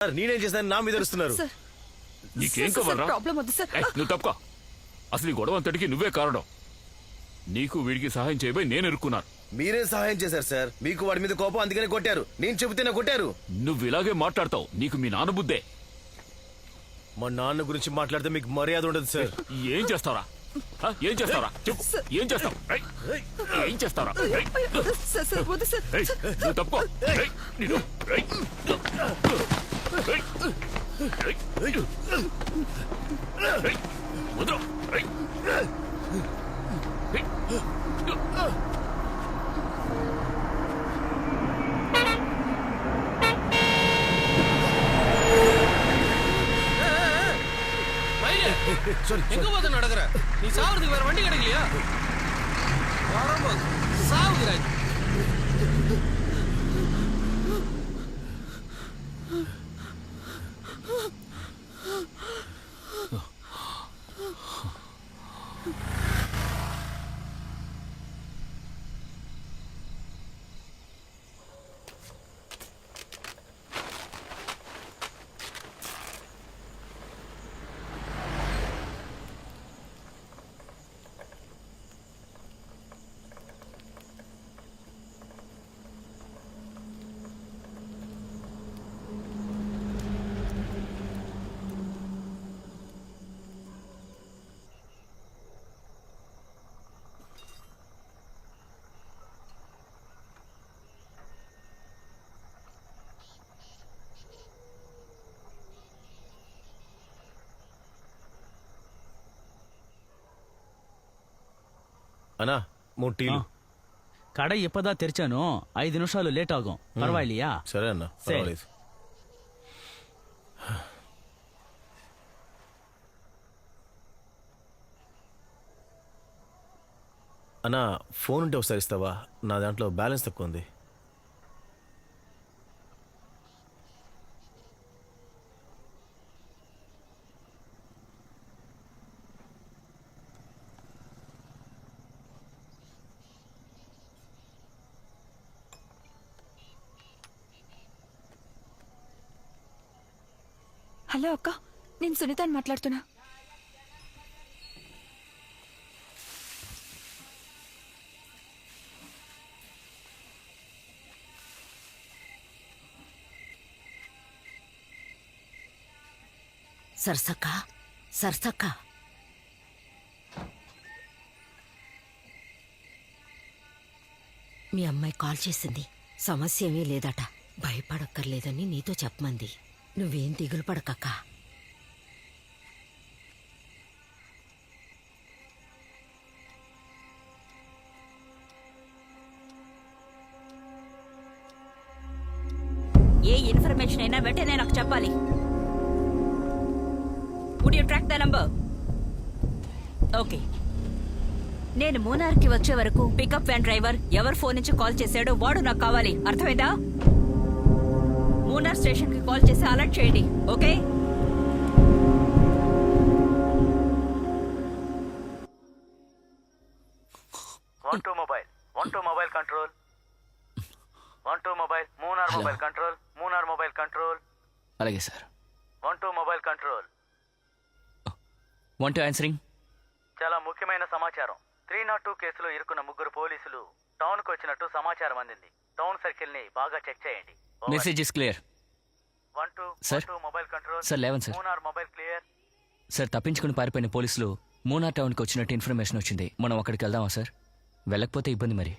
Sir నేనేం చేశాను నా మీద అరుస్తున్నారు. నీకేం కావాలా? నువ్వు తప్ప అసలు ఈ గొడవ అంతటికి నువ్వే కారణం. నీకు వీడికి సహాయం చేయబోయి నేను ఇరుక్కున్నాను. మీరే సహాయం చేశారు సార్. మీకు వాడి మీద కోపం అందుకనే కొట్టారు. నేను చెబితేనే కొట్టారు. నువ్వు ఇలాగే మాట్లాడతావు. నీకు మీ నాన్న బుద్ధే. మా నాన్న గురించి మాట్లాడితే మీకు మర్యాద ఉండదు సార్. ఏం చేస్తారా? ఏం చేస్తారా? చెప్పు. ఏం చేస్తావు? ఏం చేస్తారా? నువ్వు తప్పు. వదరు. எங்க போது நடக்கிற? நீ சாவறதுக்கு வேற வண்டி கிடைக்கலையா? சாவுகிறாய். అన్నా 3 టీలు. கடை இப்பதான் తెరిచాను. 5 నిమిషాలు లేట్ ఆகும். పర్వాలేయా? సరే అన్న, పర్వాలేదు. అన్నా ఫోన్ ఉంటే ఒకసారి ఇస్తావా? నా దాంట్లో బ్యాలెన్స్ తక్కువ ఉంది. హలో అక్క, నేను సునీతని మాట్లాడుతున్నా. సరసక్క, సరసక్క, మీ అమ్మాయి కాల్ చేసింది. సమస్య ఏమీ లేదట. భయపడక్కర్లేదని నీతో చెప్పమంది. నువ్వేం దిగులు పడకక్క. ఏ ఇన్ఫర్మేషన్ అయినా వెంటనే నాకు చెప్పాలి. Would you track the number? Okay. నేను మూనార్కి వచ్చే వరకు పికప్ వ్యాన్ డ్రైవర్ ఎవరు ఫోన్ నుంచి కాల్ చేశాడో వాడు నాకు కావాలి. అర్థమైందా? మూనార్ స్టేషన్ కి కాల్ చేసి అలర్ట్ చేయండి. Okay? One two mobile control. 1 2 mobile Munnar mobile control. Munnar mobile control. అలాగే సార్. 1 2 mobile control. 1 2 ఆన్సరింగ్. చాలా ముఖ్యమైన సమాచారం. 302 కేసులో ఇరుక్కున్న 3 పోలీసులు టౌన్ కు వచ్చినట్టు సమాచారం అందింది. టౌన్ సర్కిల్ ని బాగా చెక్ చేయండి. Message is clear. 1 2 sir. Mobile control. Sir 11 sir. Munnar mobile clear. Sir, తప్పించుకుని పారిపోయిన పోలీసులు మూనార్ టౌన్కి వచ్చినట్టు ఇన్ఫర్మేషన్ వచ్చింది. మనం అక్కడికి వెళ్దామా సార్? వెళ్ళకపోతే ఇబ్బంది మరి.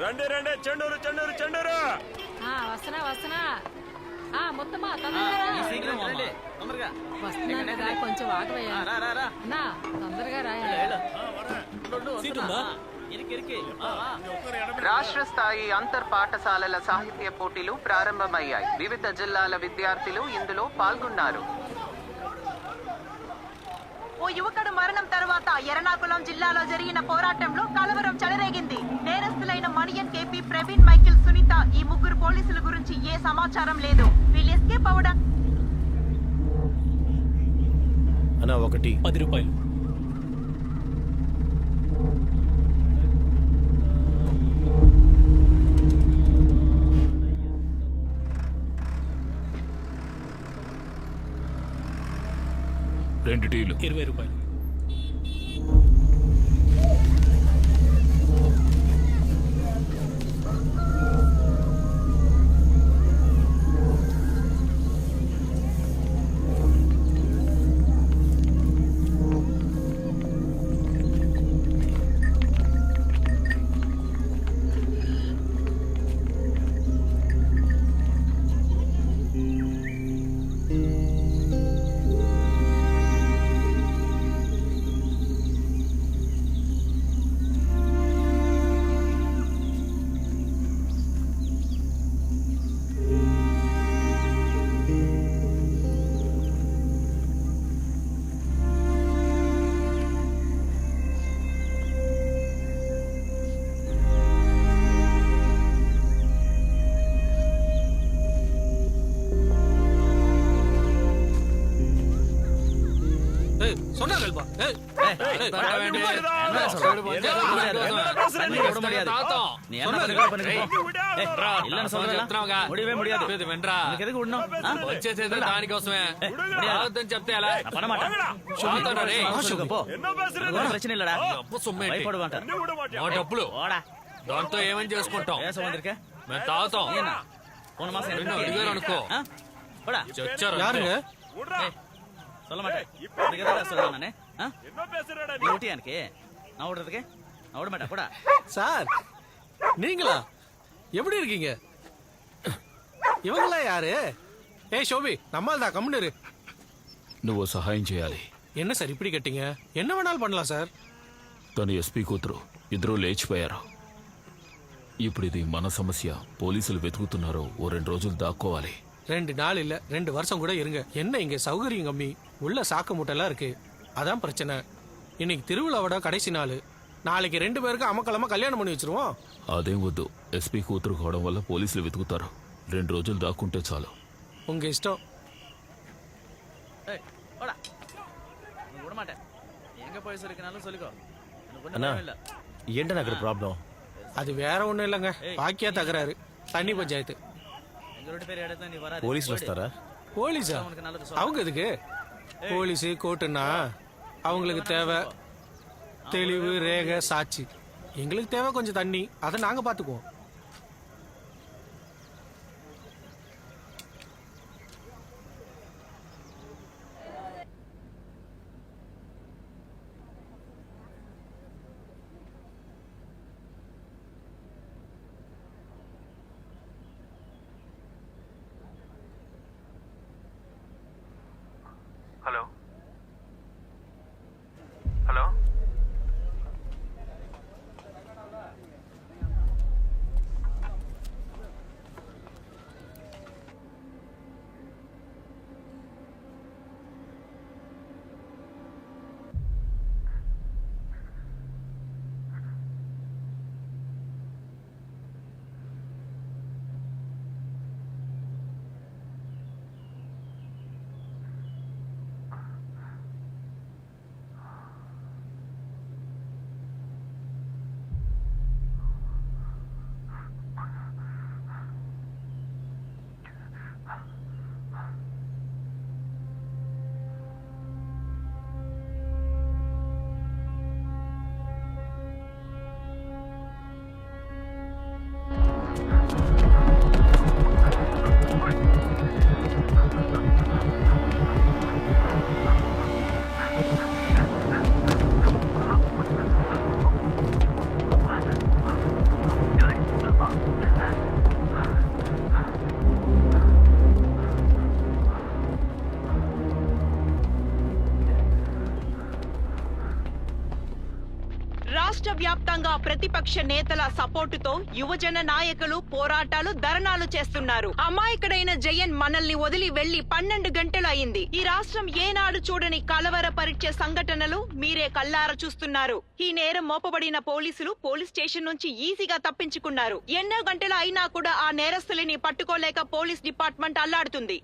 రండి రండి, చెండూరు చెండూరు చెండూరు. వస్తున్నా వస్తున్నా. మొత్తమా వస్తున్నా కొంచెం ఆగవయ్యా. తొందరగా రాయ. రాష్ట్ర స్థాయి అంతర్ పాఠశాలల సాహిత్య పోటీలు ప్రారంభమయ్యాయి. వివిధ జిల్లాల విద్యార్థులు ఇందులో పాల్గొన్నారు. ఓ యువకుడు మరణం తర్వాత ఎర్నాకుళం జిల్లాలో జరిగిన పోరాటంలో కలవరం చెలరేగింది. నేరస్తులైన మణియన్, కేపీ, ప్రవీణ్, మైకిల్, సునీత ఈ ముగ్గురు పోలీసుల గురించి ఏ సమాచారం లేదు. వీళ్ళు ఎస్కేప్ అవడం. అన్నా ఒకటి 10 రూపాయలు. రెండు టీలు 20 రూపాయలు. దానికోసమే చెప్తే ఎలా డబ్బులు దాంతో ఏమని చేసుకుంటాం? మేము తాగుతాం. అడిగారు అనుకో చచ్చారు. சொல்ல மாட்டேன். இதுக்கு தான் சொல்றேன் நானே. என்ன பேசுறடா நீ? ஓட்டி எனக்கு நான் ஓடுறதுக்கு நான் ஓட மாட்டேன். போடா. சார் நீங்களா எப்படி இருக்கீங்க? இவங்களா யாரு? ஏய் ஷோபி, நம்மால் தான் கம்முனு. నువ్వు సహాయం చేయాలి. என்ன சார் இப்படி கேட்டீங்க? என்ன வேணாலும் பண்ணலாம் சார். తను ఎస్పీ కూతురు ఇద్దరూ లేచిపోయారు. ఇప్పుడు ఇది మన సమస్య. పోలీసులు వెతుకుతున్నారు. ఓ 2 రోజులు దాక్కోవాలి. 2 நாள் இல்ல 2 வருஷம் கூட இருங்க. என்ன இங்க சௌகரியம் கம்மி, உள்ள சாக்கு மூட்டைலாம் இருக்கு. அதான் பிரச்சனை. இன்னைக்கு திருவிழாவோட கடைசி நாள். நாளைக்கு 2 பேருக்கு அமக்கலமா கல்யாணம் பண்ணி வச்சிருவோம். అదేం వద్దు. ఎస్పీ కూతురు కావడం వల్ల పోలీసులు వెతుకుతారు. 2 రోజులు దాక్కుంటే చాలు. உங்க இஷ்டம். போடா. நான் ஓட மாட்டேன். எங்க போய் சொல்லிக்கனாலும் சொல்லிக்கோ. అన్నా ఏంటన్నా అక్కడ ప్రాబ్లం? அது வேற ஒண்ணும் இல்லைங்க. பாக்கியா தகராறு. தண்ணி பஞ்சாயத்து. పోలీసులు వస్తారా? போலீஸா? அவங்க எதுக்கு? போலீஸு கோர்ட்டுன்னா அவங்களுக்கு தேவை தெளிவு, ரேகை, சாட்சி. எங்களுக்கு தேவை கொஞ்சம் தண்ணி. அதை நாங்க பாத்துக்குவோம். హలో హలో రాష్ట్ర వ్యాప్తంగా ప్రతిపక్ష నేతల సపోర్టుతో యువజన నాయకులు పోరాటాలు ధర్నాలు చేస్తున్నారు. అమాయకుడైన జయన్ మనల్ని వదిలి వెళ్లి 12 గంటలు అయింది. ఈ రాష్ట్రం ఏనాడు చూడని కలవరపరిచే సంఘటనలు మీరే కల్లారా చూస్తున్నారు. ఈ నేరం మోపబడిన పోలీసులు పోలీస్ స్టేషన్ నుంచి ఈజీగా తప్పించుకున్నారు. ఎన్నో గంటలు అయినా కూడా ఆ నేరస్తులని పట్టుకోలేక పోలీస్ డిపార్ట్మెంట్ అల్లాడుతుంది.